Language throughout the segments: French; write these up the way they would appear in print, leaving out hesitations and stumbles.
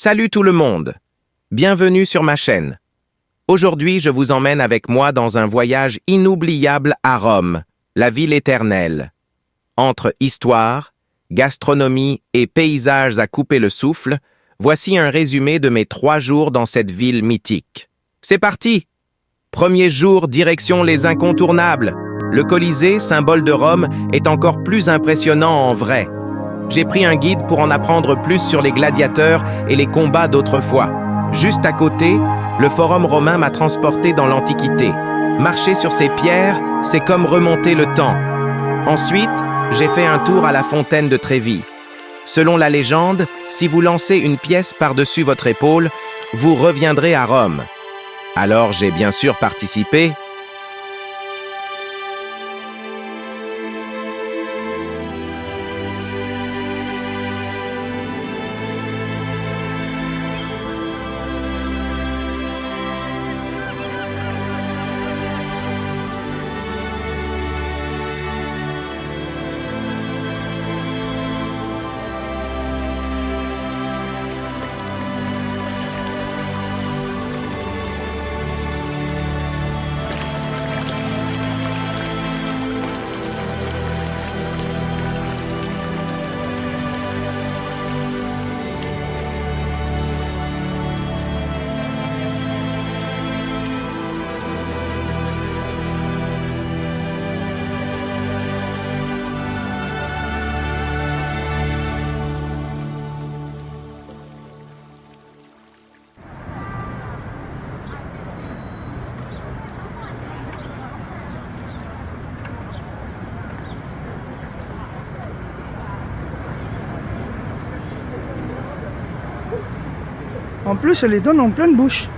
Salut tout le monde! Bienvenue sur ma chaîne. Aujourd'hui, je vous emmène avec moi dans un voyage inoubliable à Rome, la ville éternelle. Entre histoire, gastronomie et paysages à couper le souffle, voici un résumé de mes 3 jours dans cette ville mythique. C'est parti! Premier jour, direction les incontournables. Le Colisée, symbole de Rome, est encore plus impressionnant en vrai. J'ai pris un guide pour en apprendre plus sur les gladiateurs et les combats d'autrefois. Juste à côté, le Forum romain m'a transporté dans l'Antiquité. Marcher sur ces pierres, c'est comme remonter le temps. Ensuite, j'ai fait un tour à la fontaine de Trévi. Selon la légende, si vous lancez une pièce par-dessus votre épaule, vous reviendrez à Rome. Alors j'ai bien sûr participé. En plus, elle les donne en pleine bouche.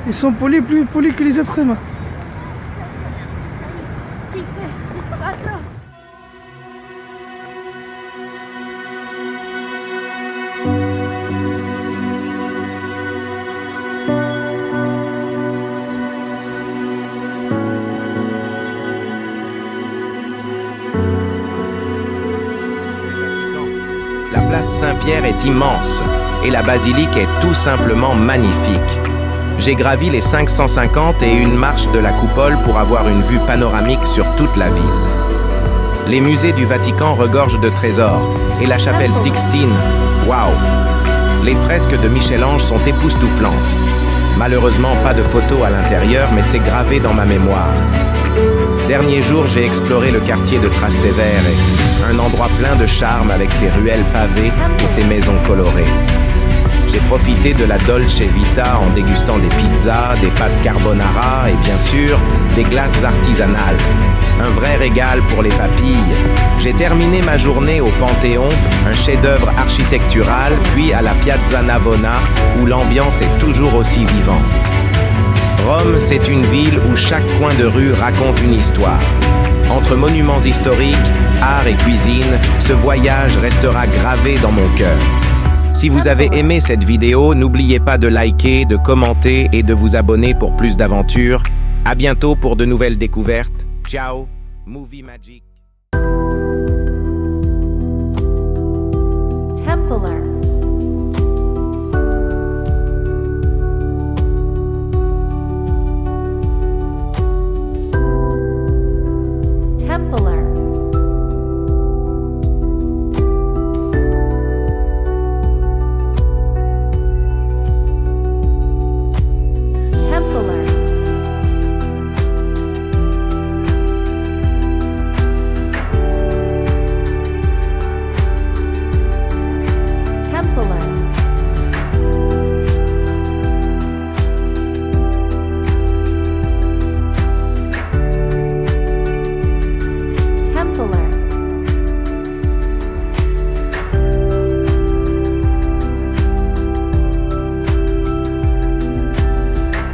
Ils sont polis, plus polis que les êtres humains. La place Saint-Pierre est immense et la basilique est tout simplement magnifique. J'ai gravi les 550 et une marches de la coupole pour avoir une vue panoramique sur toute la ville. Les musées du Vatican regorgent de trésors et la chapelle Sixtine, waouh! Les fresques de Michel-Ange sont époustouflantes. Malheureusement, pas de photos à l'intérieur, mais c'est gravé dans ma mémoire. Dernier jour, j'ai exploré le quartier de Trastevere, un endroit plein de charme avec ses ruelles pavées et ses maisons colorées. J'ai profité de la Dolce Vita en dégustant des pizzas, des pâtes carbonara et bien sûr, des glaces artisanales. Un vrai régal pour les papilles. J'ai terminé ma journée au Panthéon, un chef-d'œuvre architectural, puis à la Piazza Navona, où l'ambiance est toujours aussi vivante. Rome, c'est une ville où chaque coin de rue raconte une histoire. Entre monuments historiques, art et cuisine, ce voyage restera gravé dans mon cœur. Si vous avez aimé cette vidéo, n'oubliez pas de liker, de commenter et de vous abonner pour plus d'aventures. À bientôt pour de nouvelles découvertes. Ciao, Movie Magic. Templar.